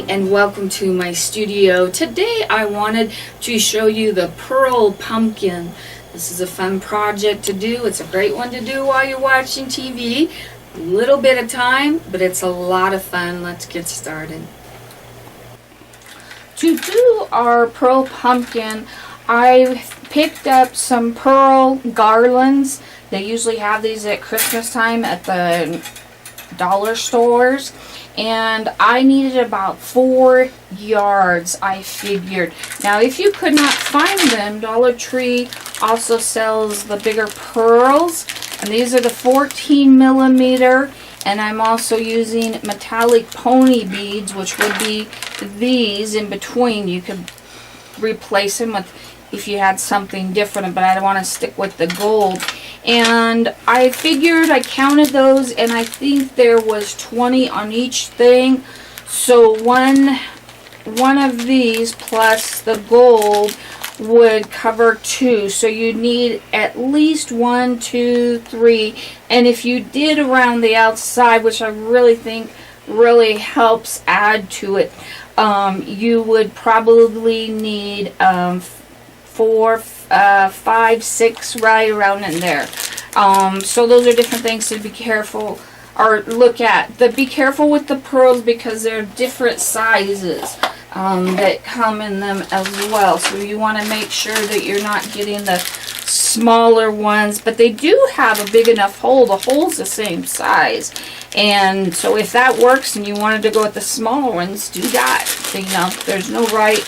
and welcome to my studio. Today I wanted to show you the pearl pumpkin. This is a fun project to do. It's a great one to do while you're watching TV. A little bit of time, but it's a lot of fun. Let's get started. To do our pearl pumpkin, I picked up some pearl garlands. They usually have these at Christmas time at the dollar stores, and I needed about 4 yards, I figured. Now if you could not find them, Dollar Tree also sells the bigger pearls, and these are the 14 millimeter, and I'm also using metallic pony beads, which would be these in between. You could replace them with if you had something different, but I don't want to stick with the gold. And I figured, I counted those, and I think there was 20 on each thing. So one of these plus the gold would cover 2. So you need at least 1, 2, 3. And if you did around the outside, which I really think really helps add to it, you would probably need 4, 5, 6, right around in there. So those are different things to be careful or look at. Be careful with the pearls because they're different sizes that come in them as well. So you want to make sure that you're not getting the smaller ones, but they do have a big enough hole. The hole's the same size, and so if that works and you wanted to go with the smaller ones, do that. You know, there's no right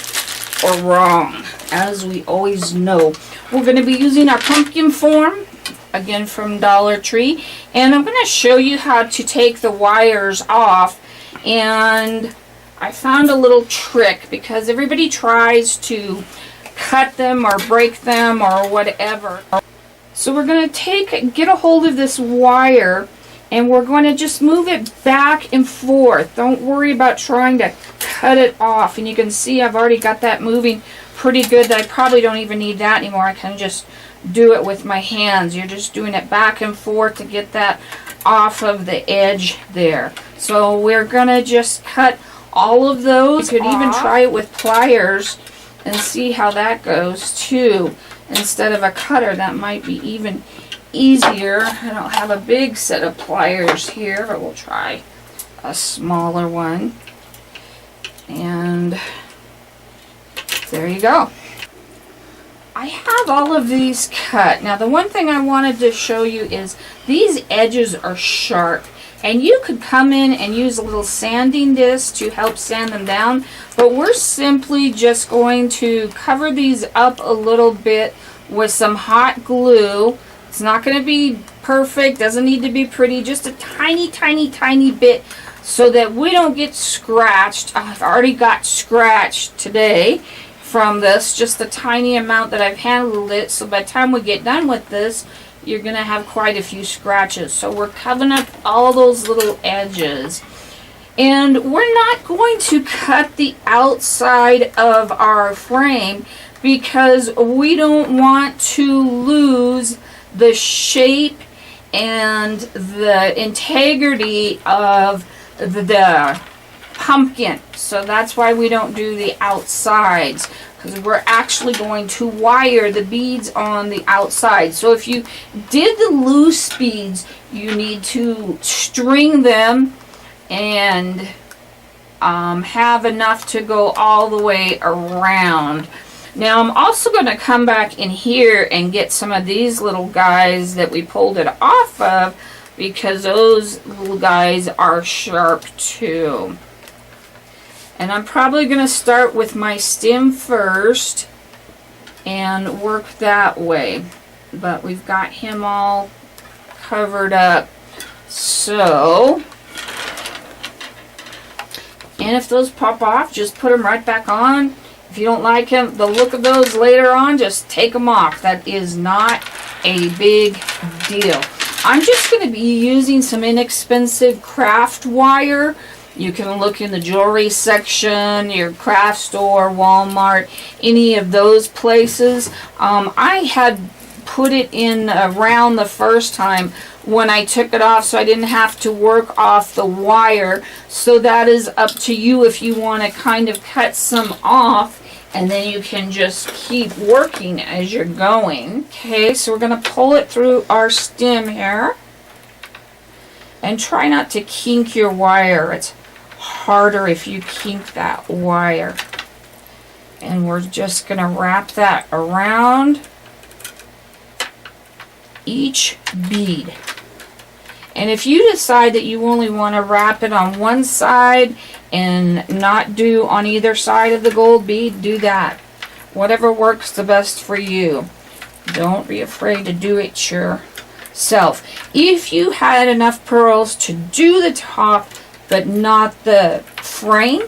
or wrong, as we always know. We're going to be using our pumpkin form, again from Dollar Tree, and I'm going to show you how to take the wires off. And I found a little trick because everybody tries to cut them or break them or whatever. So we're going to get a hold of this wire, and we're going to just move it back and forth. Don't worry about trying to cut it off. And you can see I've already got that moving pretty good. That I probably don't even need that anymore. I can just do it with my hands. You're just doing it back and forth to get that off of the edge there. So we're going to just cut all of those. You could even try it with pliers and see how that goes too. Instead of a cutter, that might be even easier. I don't have a big set of pliers here, but we'll try a smaller one. And there you go. I have all of these cut. Now the one thing I wanted to show you is these edges are sharp, and you could come in and use a little sanding disc to help sand them down, but we're simply just going to cover these up a little bit with some hot glue. It's not going to be perfect, doesn't need to be pretty, just a tiny bit so that we don't get scratched. I've already got scratched today from this, just a tiny amount that I've handled it, so by the time we get done with this, you're going to have quite a few scratches. So we're covering up all those little edges. And we're not going to cut the outside of our frame because we don't want to lose the shape and the integrity of the pumpkin. So that's why we don't do the outsides, because we're actually going to wire the beads on the outside. So if you did the loose beads, you need to string them and have enough to go all the way around. Now I'm also going to come back in here and get some of these little guys that we pulled it off of, because those little guys are sharp too. And I'm probably going to start with my stem first and work that way. But we've got him all covered up. So, and if those pop off, just put them right back on. If you don't like the look of those later on, just take them off. That is not a big deal. I'm just going to be using some inexpensive craft wire. You can look in the jewelry section, your craft store, Walmart, any of those places. I had put it in around the first time when I took it off, so I didn't have to work off the wire. So that is up to you if you want to kind of cut some off, and then you can just keep working as you're going. Okay, so we're going to pull it through our stem here. And try not to kink your wire. It's harder if you kink that wire. And we're just going to wrap that around each bead. And if you decide that you only want to wrap it on one side and not do on either side of the gold bead, do that. Whatever works the best for you. Don't be afraid to do it yourself. If you had enough pearls to do the top but not the frame,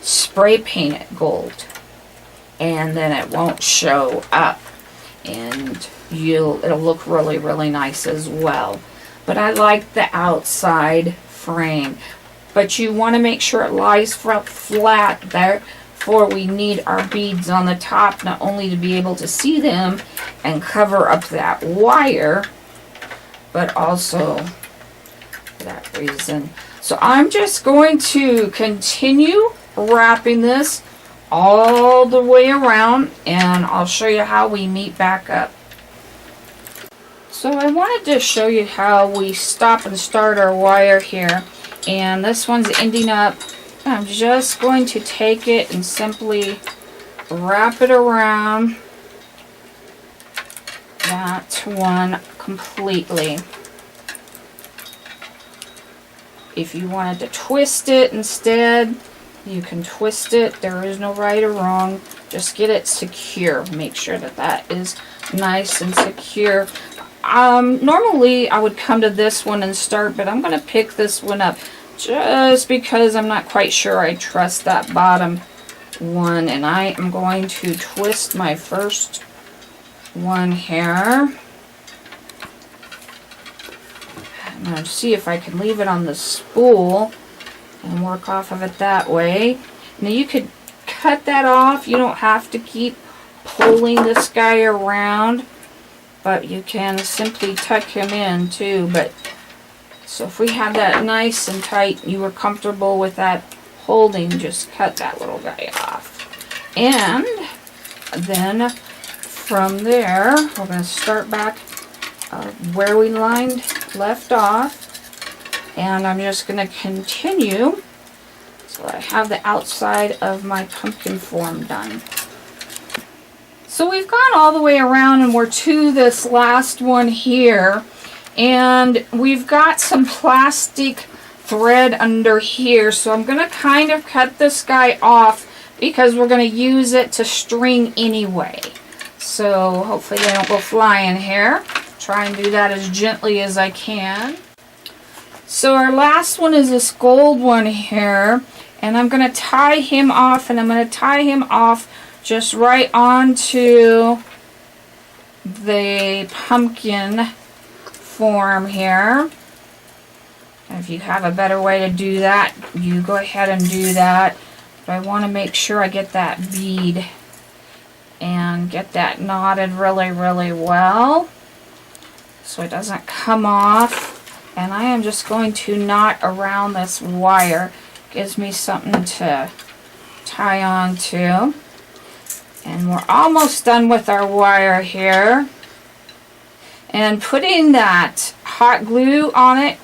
spray paint it gold. And then it won't show up. And it'll look really, really nice as well. But I like the outside frame. But you want to make sure it lies flat there, for we need our beads on the top, not only to be able to see them and cover up that wire, but also for that reason. So I'm just going to continue wrapping this all the way around, and I'll show you how we meet back up. So I wanted to show you how we stop and start our wire here. And this one's ending up, I'm just going to take it and simply wrap it around that one completely. If you wanted to twist it instead, you can twist it. There is no right or wrong. Just get it secure. Make sure that that is nice and secure. Normally I would come to this one and start, but I'm going to pick this one up just because I'm not quite sure I trust that bottom one, and I am going to twist my first one here. I'm going to see if I can leave it on the spool and work off of it that way. Now you could cut that off. You don't have to keep pulling this guy around, but you can simply tuck him in too. But so if we have that nice and tight, you were comfortable with that holding, just cut that little guy off. And then from there, we're going to start back where we left off. And I'm just going to continue so I have the outside of my pumpkin form done. So we've gone all the way around and we're to this last one here. And we've got some plastic thread under here. So I'm going to kind of cut this guy off because we're going to use it to string anyway. So hopefully they don't go flying here. Try and do that as gently as I can. So our last one is this gold one here. And I'm going to tie him off, and I'm going to tie him off just right onto the pumpkin form here. And if you have a better way to do that, you go ahead and do that. But I want to make sure I get that bead and get that knotted really, really well so it doesn't come off. And I am just going to knot around this wire. Gives me something to tie on to. And we're almost done with our wire here. And putting that hot glue on it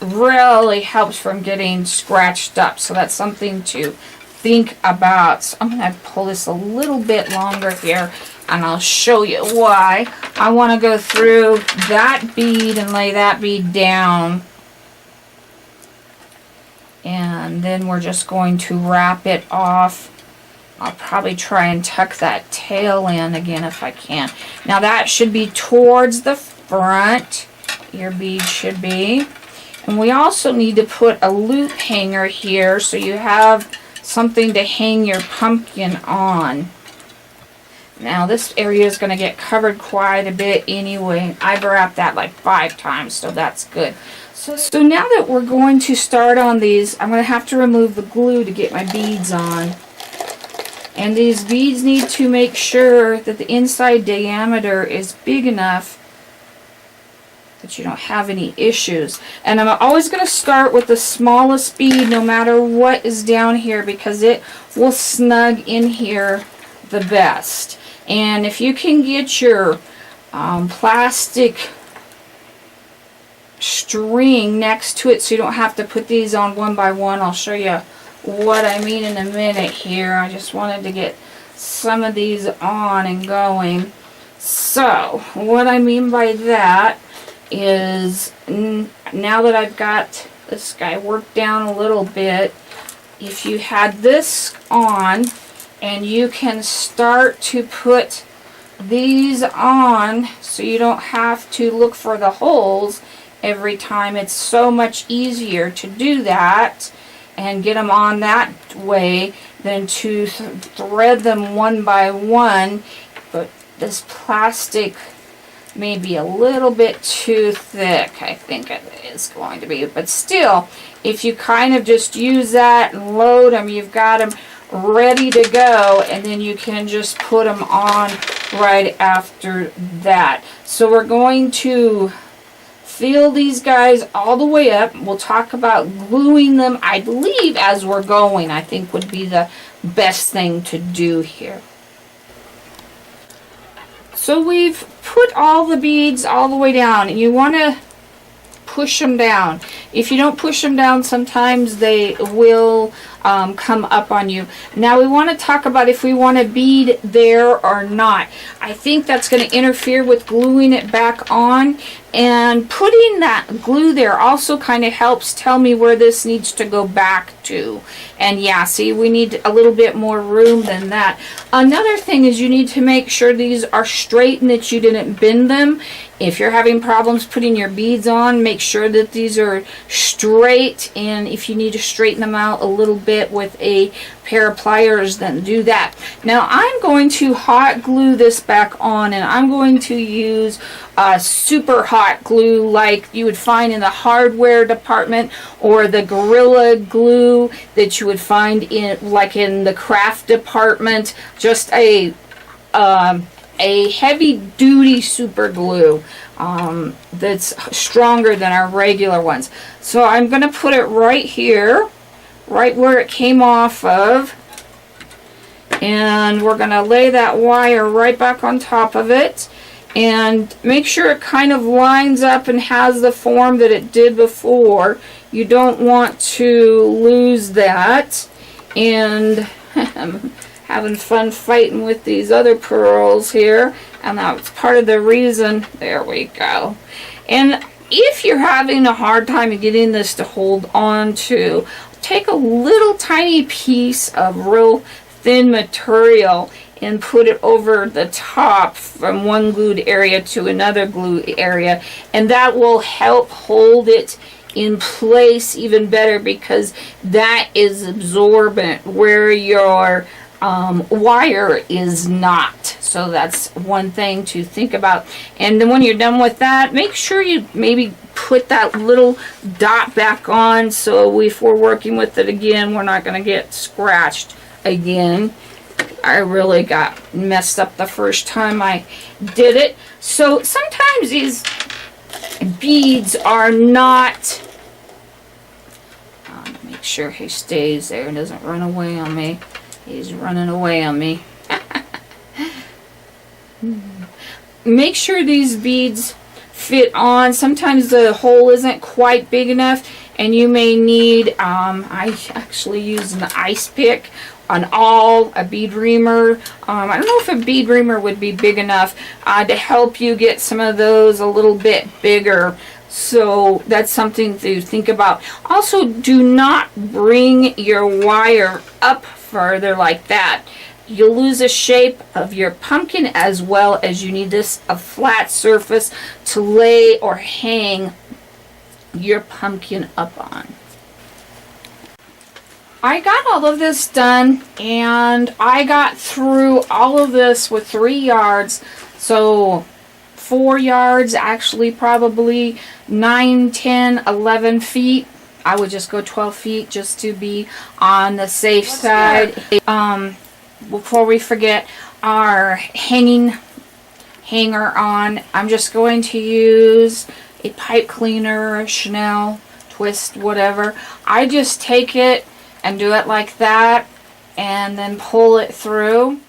really helps from getting scratched up. So that's something to think about. So I'm going to pull this a little bit longer here, and I'll show you why. I want to go through that bead and lay that bead down. And then we're just going to wrap it off. I'll probably try and tuck that tail in again if I can. Now that should be towards the front. Your bead should be. And we also need to put a loop hanger here so you have something to hang your pumpkin on. Now this area is going to get covered quite a bit anyway. I've wrapped that like 5 times, so that's good. So now that we're going to start on these, I'm going to have to remove the glue to get my beads on. And these beads need to make sure that the inside diameter is big enough that you don't have any issues. And I'm always going to start with the smallest bead no matter what is down here, because it will snug in here the best. And if you can get your plastic string next to it so you don't have to put these on one by one, I'll show you what I mean in a minute here. I just wanted to get some of these on and going. So what I mean by that is, now that I've got this guy worked down a little bit, if you had this on, and you can start to put these on so you don't have to look for the holes every time. It's so much easier to do that and get them on that way than to thread them one by one. But this plastic may be a little bit too thick, I think it is going to be. But still, if you kind of just use that and load them, you've got them ready to go, and then you can just put them on right after that. So we're going to fill these guys all the way up. We'll talk about gluing them, I believe, as we're going. I think would be the best thing to do here. So we've put all the beads all the way down, and you want to push them down. If you don't push them down, sometimes they will come up on you. Now we want to talk about if we want a bead there or not. I think that's going to interfere with gluing it back on, and putting that glue there also kind of helps tell me where this needs to go back to. And yeah, see, we need a little bit more room than that. Another thing is you need to make sure these are straight and that you didn't bend them. If you're having problems putting your beads on, make sure that these are straight, and if you need to straighten them out a little bit with a pair of pliers, then do that. Now I'm going to hot glue this back on, and I'm going to use super hot glue like you would find in the hardware department, or the Gorilla Glue that you would find in the craft department. Just a heavy duty super glue that's stronger than our regular ones. So I'm going to put it right here, right where it came off of, and we're going to lay that wire right back on top of it, and make sure it kind of lines up and has the form that it did before. You don't want to lose that. And I'm having fun fighting with these other pearls here, and that's part of the reason. There we go. And if you're having a hard time getting this to hold on to, take a little tiny piece of real thin material and put it over the top from one glued area to another glued area, and that will help hold it in place even better, because that is absorbent where your wire is not. So that's one thing to think about. And then when you're done with that, make sure you maybe put that little dot back on, so if we're working with it again, we're not going to get scratched again. I really got messed up the first time I did it. So sometimes these beads are not, make sure he stays there and doesn't run away on me. He's running away on me. Make sure these beads fit on. Sometimes the hole isn't quite big enough, and you may need, I actually use an ice pick, a bead reamer. I don't know if a bead reamer would be big enough to help you get some of those a little bit bigger. So that's something to think about. Also, do not bring your wire up further like that. You'll lose the shape of your pumpkin, as well as you need a flat surface to lay or hang your pumpkin up on. I got all of this done, and I got through all of this with 3 yards, so 4 yards, actually probably 9, 10, 11 feet. I would just go 12 feet just to be on the safe side. before we forget, our hanger on. I'm just going to use a pipe cleaner, a Chanel twist, whatever. I just take it and do it like that and then pull it through.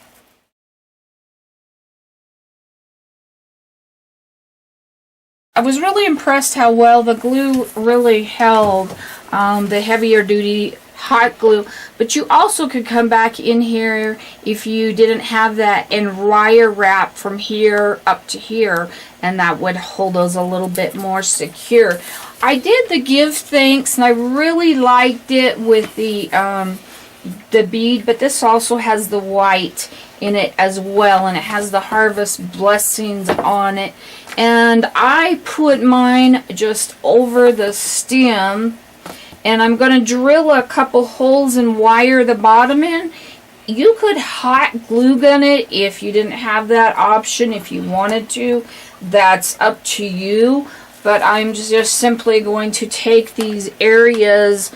I was really impressed how well the glue really held, the heavier duty hot glue. But you also could come back in here if you didn't have that and wire wrap from here up to here, and that would hold those a little bit more secure. I did the give thanks and I really liked it with the bead, but this also has the white in it as well, and it has the harvest blessings on it. And I put mine just over the stem, and I'm going to drill a couple holes and wire the bottom in. You could hot glue gun it if you didn't have that option. If you wanted to, that's up to you. But I'm just simply going to take these areas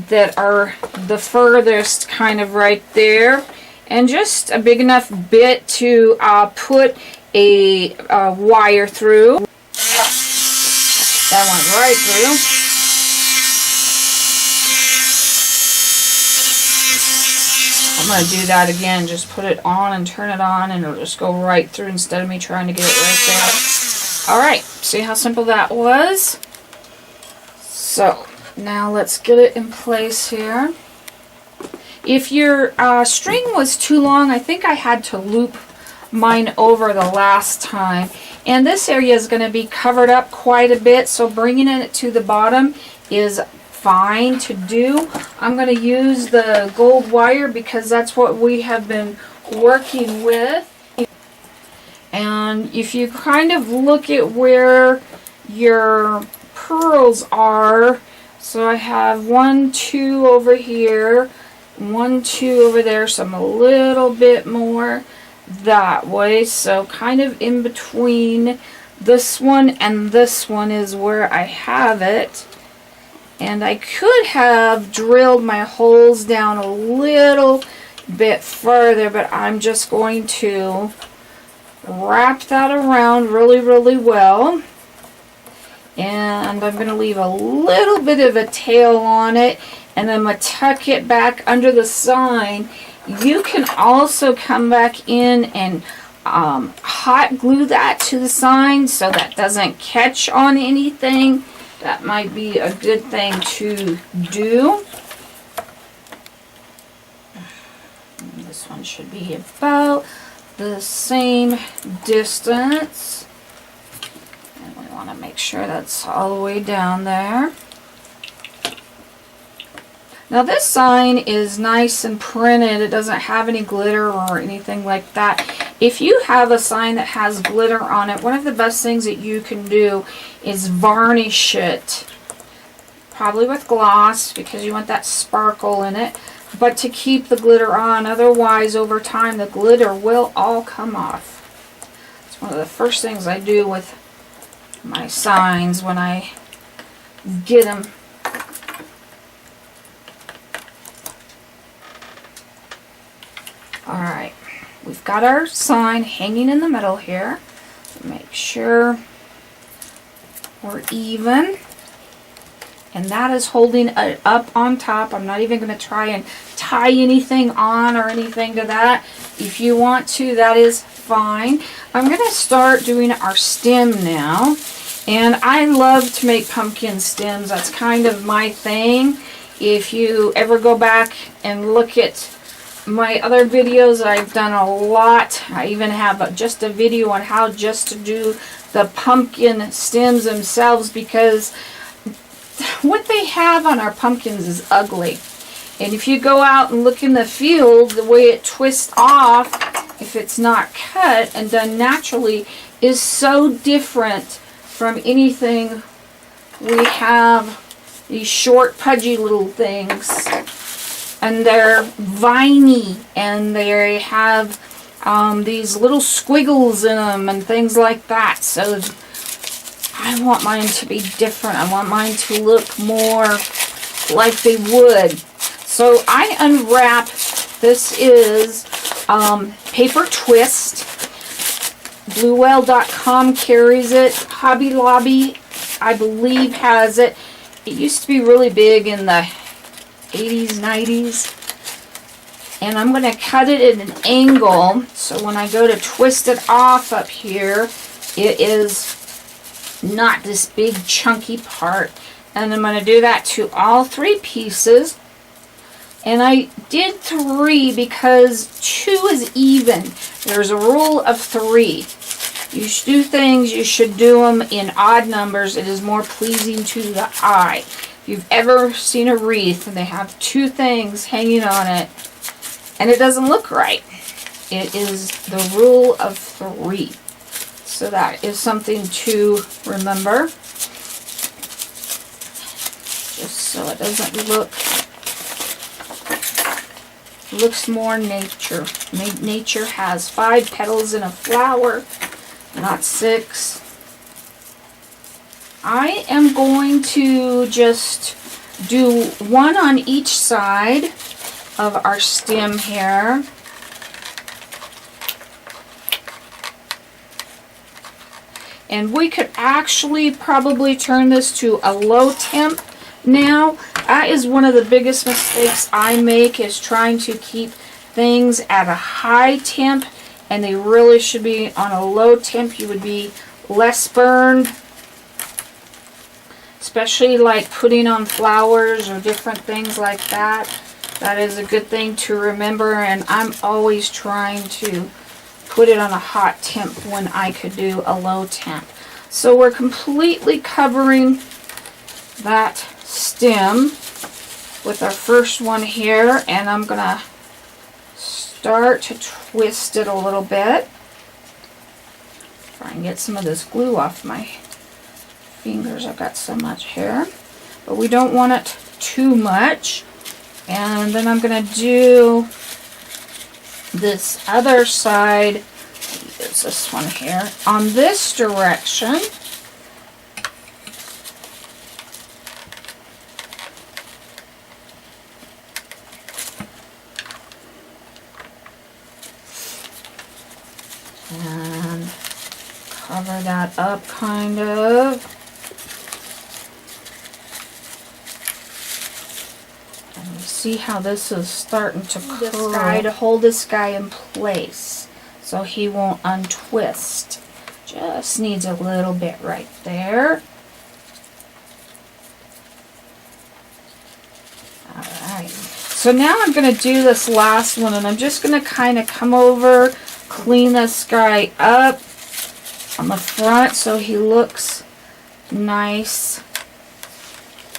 that are the furthest kind of right there, and just a big enough bit to put a wire through. That went right through. I'm going to do that again. Just put it on and turn it on, and it'll just go right through instead of me trying to get it right there. Alright, see how simple that was? So, now let's get it in place here. If your string was too long, I think I had to loop mine over the last time. And this area is going to be covered up quite a bit, so bringing it to the bottom is fine to do. I'm going to use the gold wire because that's what we have been working with. And if you kind of look at where your pearls are, so I have 1, 2 over here, 1, 2 over there, so I'm a little bit more that way. So kind of in between this one and this one is where I have it. And I could have drilled my holes down a little bit further, but I'm just going to wrap that around really, really well. And I'm going to leave a little bit of a tail on it, and I'm going to tuck it back under the sign. You can also come back in and hot glue that to the sign so that doesn't catch on anything. That might be a good thing to do. This one should be about the same distance. And we want to make sure that's all the way down there. Now this sign is nice and printed. It doesn't have any glitter or anything like that. If you have a sign that has glitter on it, one of the best things that you can do is varnish it. Probably with gloss because you want that sparkle in it. But to keep the glitter on, otherwise over time the glitter will all come off. It's one of the first things I do with my signs when I get them. Alright, we've got our sign hanging in the middle here. Make sure we're even. And that is holding it up on top. I'm not even going to try and tie anything on or anything to that. If you want to, that is fine. I'm going to start doing our stem now. And I love to make pumpkin stems. That's kind of my thing. If you ever go back and look at my other videos, I've done a lot. I even have just a video on how just to do the pumpkin stems themselves, because what they have on our pumpkins is ugly. And if you go out and look in the field, the way it twists off, if it's not cut and done naturally, is so different from anything we have. These short, pudgy little things. And they're viney, and they have these little squiggles in them and things like that. So I want mine to be different. I want mine to look more like they would. So I unwrap. This is paper twist. Bluewhale.com carries it. Hobby Lobby, I believe, has it. It used to be really big in the 80s, 90s. And I'm going to cut it at an angle, so when I go to twist it off up here, it is not this big chunky part. And I'm going to do that to all 3 pieces. And I did 3 because 2 is even. There's a rule of 3. You should do things, you should do them in odd numbers. It is more pleasing to the eye. If you've ever seen a wreath and they have 2 things hanging on it and it doesn't look right, it is the rule of 3. So that is something to remember. Just so it doesn't looks more nature. Nature has 5 petals in a flower, not 6. I am going to just do 1 on each side of our stem here. And we could actually probably turn this to a low temp now. That is one of the biggest mistakes I make, is trying to keep things at a high temp, and they really should be on a low temp. You would be less burned, especially like putting on flowers or different things like that. That is a good thing to remember, and I'm always trying to put it on a hot temp when I could do a low temp. So we're completely covering that stem with our first one here, and I'm gonna start to twist it a little bit. Try and get some of this glue off my fingers. I've got so much here, but we don't want it too much. And then I'm gonna do this other side. Use this one here on this direction. And cover that up kind of. And you see how this is starting to curl. To hold this guy in place so he won't untwist. Just needs a little bit right there. Alright. So now I'm going to do this last one, and I'm just going to kind of come over, clean this guy up on the front so he looks nice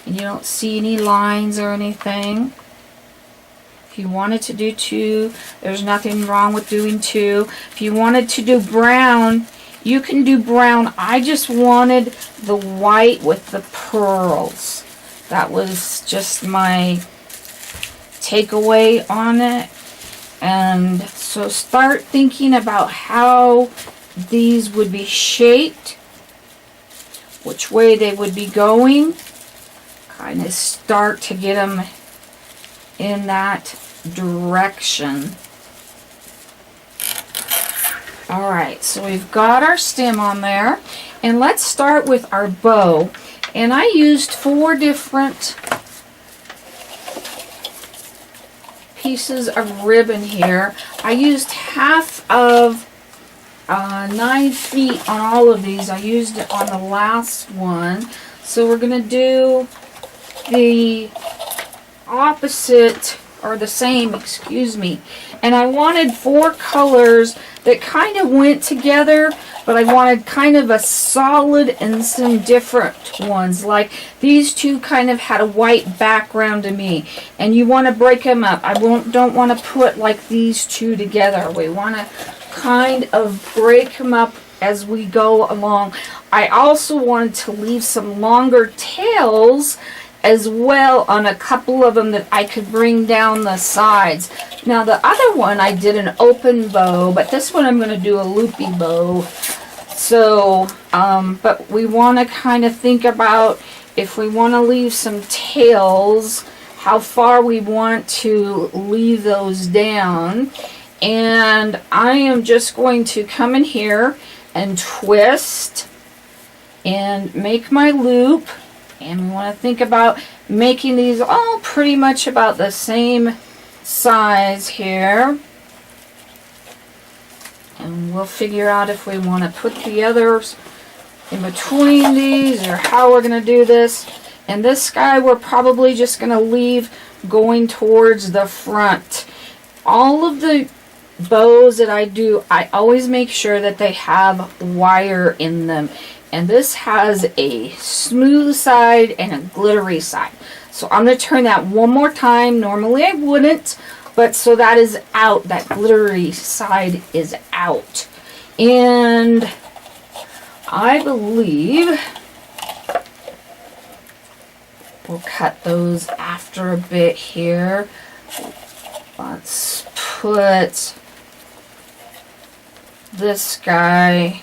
and you don't see any lines or anything. If you wanted to do 2, there's nothing wrong with doing 2. If you wanted to do brown, you can do brown. I just wanted the white with the pearls. That was just my takeaway on it. And so start thinking about how these would be shaped, which way they would be going. Kind of start to get them in that direction. Alright, so we've got our stem on there, and let's start with our bow. And I used 4 different pieces of ribbon here. I used half of 9 feet on all of these. I used it on the last one. So we're going to do the opposite, or the same, excuse me. And I wanted 4 colors that kind of went together, but I wanted kind of a solid and some different ones. Like these 2 kind of had a white background to me, and you want to break them up. Don't want to put like these 2 together. We want to kind of break them up as we go along. I also wanted to leave some longer tails as well on a couple of them that I could bring down the sides. Now the other one I did an open bow, but this one I'm going to do a loopy bow. So, but we want to kind of think about, if we want to leave some tails, how far we want to leave those down. And I am just going to come in here and twist and make my loop. And we want to think about making these all pretty much about the same size here. And we'll figure out if we want to put the others in between these or how we're going to do this. And this guy we're probably just going to leave going towards the front. All of the bows that I do, I always make sure that they have wire in them. And this has a smooth side and a glittery side. So I'm going to turn that one more time. Normally I wouldn't, but so that is out. That glittery side is out. And I believe we'll cut those after a bit here. Let's put this guy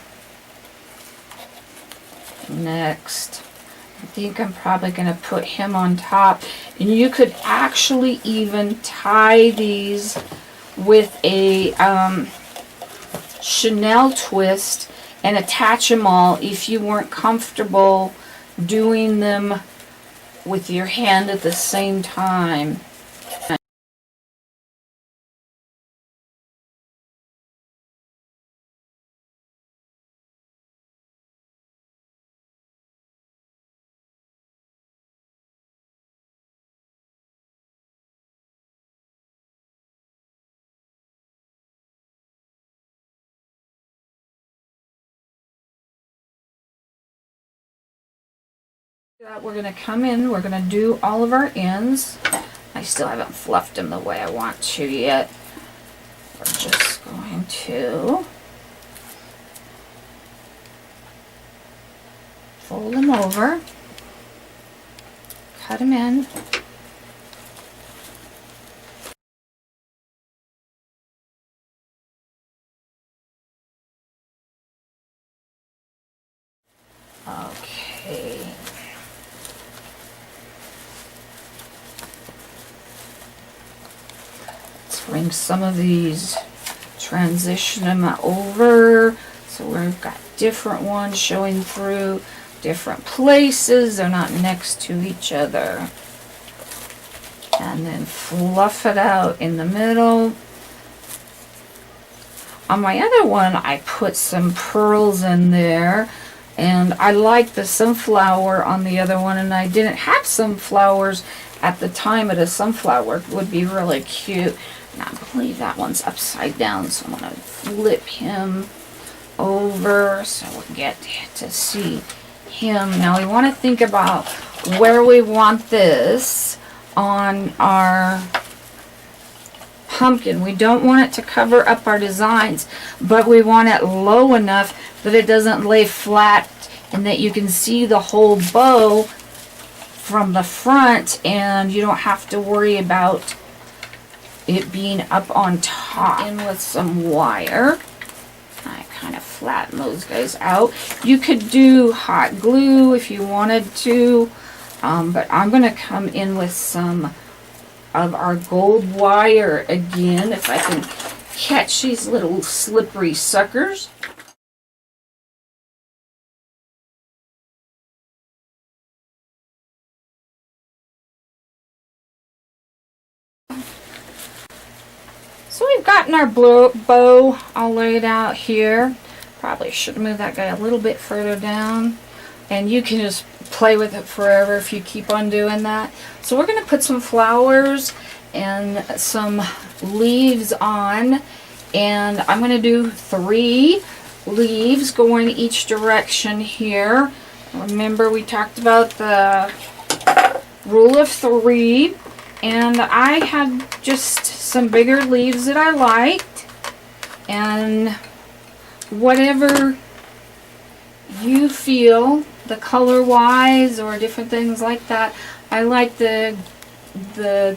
next. I think I'm probably going to put him on top. And you could actually even tie these with a Chanel twist and attach them all if you weren't comfortable doing them with your hand at the same time. We're going to come in, we're going to do all of our ends. I still haven't fluffed them the way I want to yet. We're just going to fold them over, cut them in. Okay. Bring some of these, transition them over, so we've got different ones showing through different places. They're not next to each other. And then fluff it out in the middle. On my other one, I put some pearls in there, and I like the sunflower on the other one, and I didn't have sunflowers at the time, but a sunflower would be really cute. And I believe that one's upside down, so I'm going to flip him over so we'll get to see him. Now we want to think about where we want this on our pumpkin. We don't want it to cover up our designs, but we want it low enough that it doesn't lay flat and that you can see the whole bow from the front, and you don't have to worry about it being up on top. In with some wire. I kind of flatten those guys out. You could do hot glue if you wanted to, but I'm going to come in with some of our gold wire again, if I can catch these little slippery suckers. So we've gotten our bow all laid out here. Probably should move that guy a little bit further down. And you can just play with it forever if you keep on doing that. So we're going to put some flowers and some leaves on. And I'm going to do 3 leaves going each direction here. Remember we talked about the rule of 3. And I had just some bigger leaves that I liked, and whatever you feel, the color wise or different things like that. I like the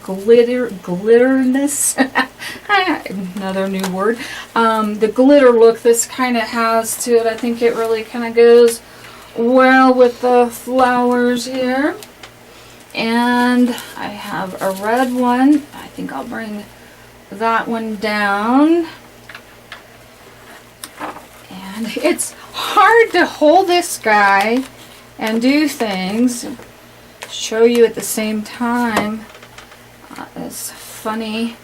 glitterness, another new word, the glitter look this kind of has to it. I think it really kind of goes well with the flowers here. And I have a red one. I think I'll bring that one down. And it's hard to hold this guy and do things, show you at the same time. It's funny.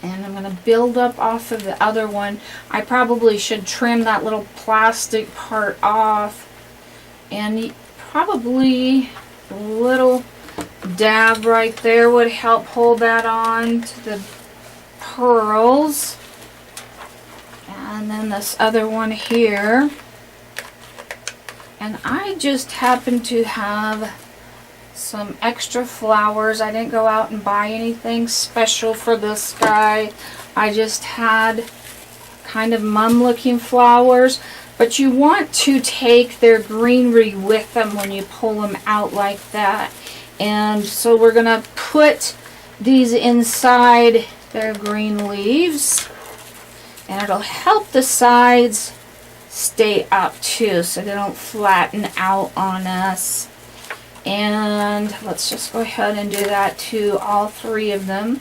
And I'm going to build up off of the other one. I probably should trim that little plastic part off. And probably a little dab right there would help hold that on to the pearls. And then this other one here. And I just happen to have some extra flowers. I didn't go out and buy anything special for this guy. I just had kind of mum looking flowers. But you want to take their greenery with them when you pull them out like that. And so we're going to put these inside their green leaves. And it'll help the sides stay up too, so they don't flatten out on us. And let's just go ahead and do that to all three of them.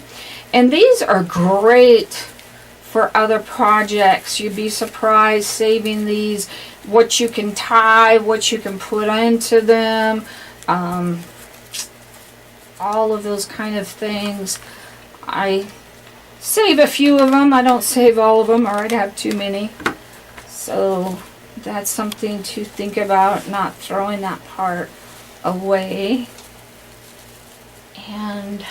And these are great for other projects. You'd be surprised saving these, what you can tie, what you can put into them, all of those kind of things. I save a few of them. I don't save all of them, or I'd have too many. So that's something to think about, not throwing that part away. And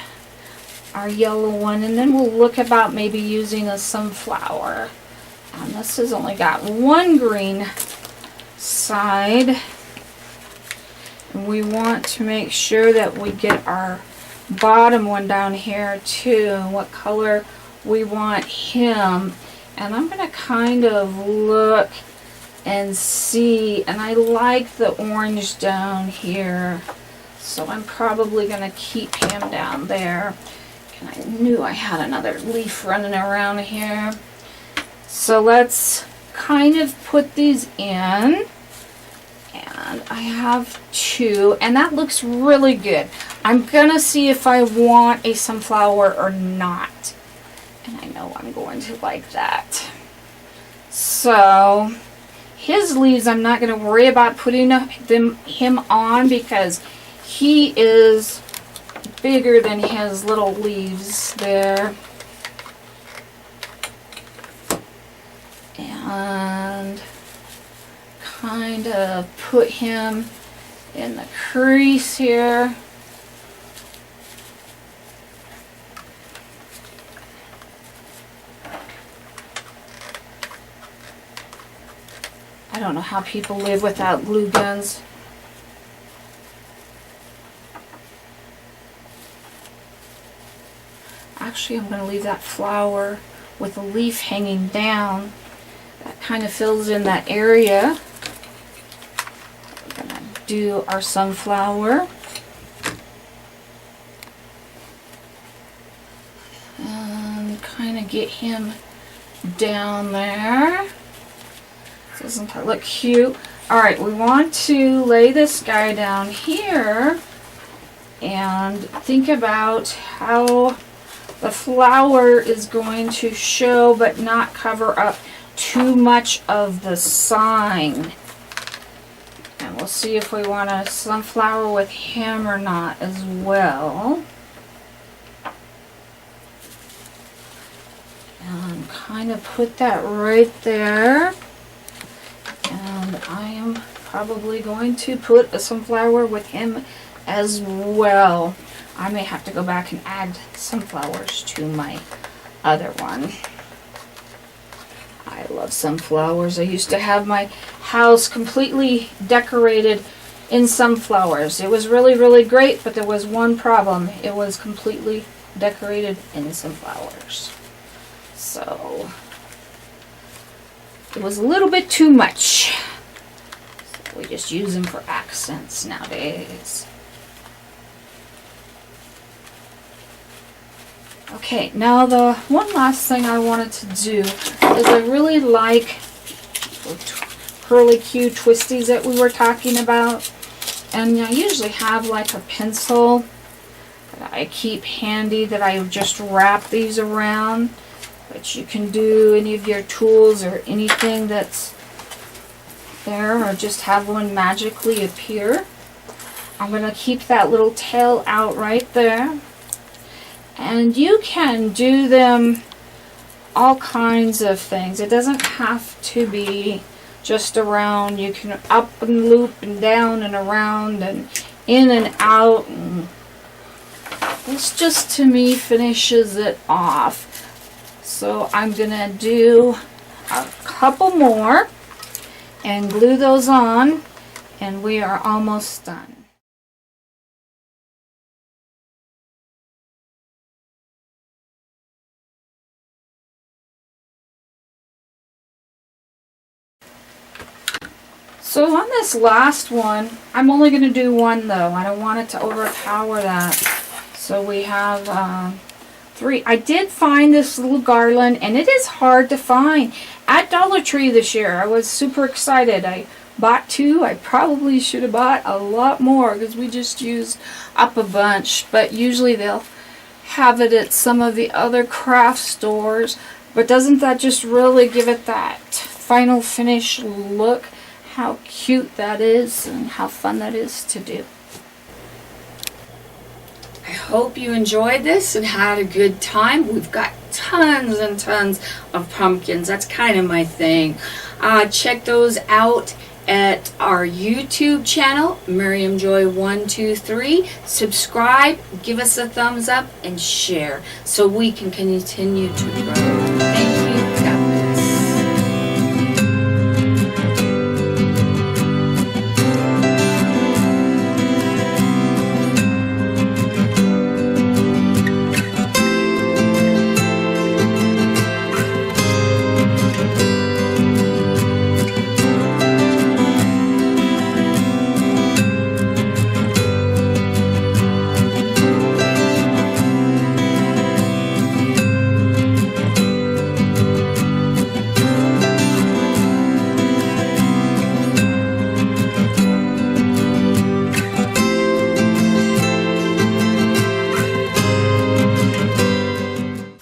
our yellow one, and then we'll look about maybe using a sunflower. And this has only got one green side. And we want to make sure that we get our bottom one down here too, and what color we want him. And I'm going to kind of look and see, and I like the orange down here, so I'm probably going to keep him down there. And I knew I had another leaf running around here. So let's kind of put these in. And I have two, and that looks really good. I'm going to see if I want a sunflower or not. And I know I'm going to like that. So his leaves I'm not going to worry about putting him on, because he is bigger than his little leaves there. And kind of put him in the crease here. I don't know how people live without glue guns. Actually, I'm going to leave that flower with a leaf hanging down. That kind of fills in that area. We're going to do our sunflower. And kind of get him down there. Doesn't that look cute? Alright, we want to lay this guy down here and think about how the flower is going to show but not cover up too much of the sign. And we'll see if we want a sunflower with him or not as well. And kind of put that right there. And I am probably going to put a sunflower with him as well. I may have to go back and add sunflowers to my other one. I love sunflowers. I used to have my house completely decorated in sunflowers. It was really, really great, but there was one problem. It was completely decorated in sunflowers. So it was a little bit too much. So we just use them for accents nowadays. Okay, now the one last thing I wanted to do is I really like the curly Q twisties that we were talking about. And I usually have like a pencil that I keep handy that I just wrap these around. But you can do any of your tools or anything that's there, or just have one magically appear. I'm going to keep that little tail out right there. And you can do them all kinds of things. It doesn't have to be just around. You can up and loop and down and around and in and out. And this just, to me, finishes it off. So I'm going to do a couple more and glue those on, and we are almost done. So on this last one, I'm only going to do one though. I don't want it to overpower that. So we have 3. I did find this little garland, and it is hard to find at Dollar Tree this year. I was super excited. I bought 2. I probably should have bought a lot more because we just used up a bunch. But usually they'll have it at some of the other craft stores. But doesn't that just really give it that final finish look? How cute that is and how fun that is to do. I hope you enjoyed this and had a good time. We've got tons and tons of pumpkins. That's kind of my thing. Check those out at our YouTube channel, Miriam Joy 123. Subscribe, give us a thumbs up, and share so we can continue to grow.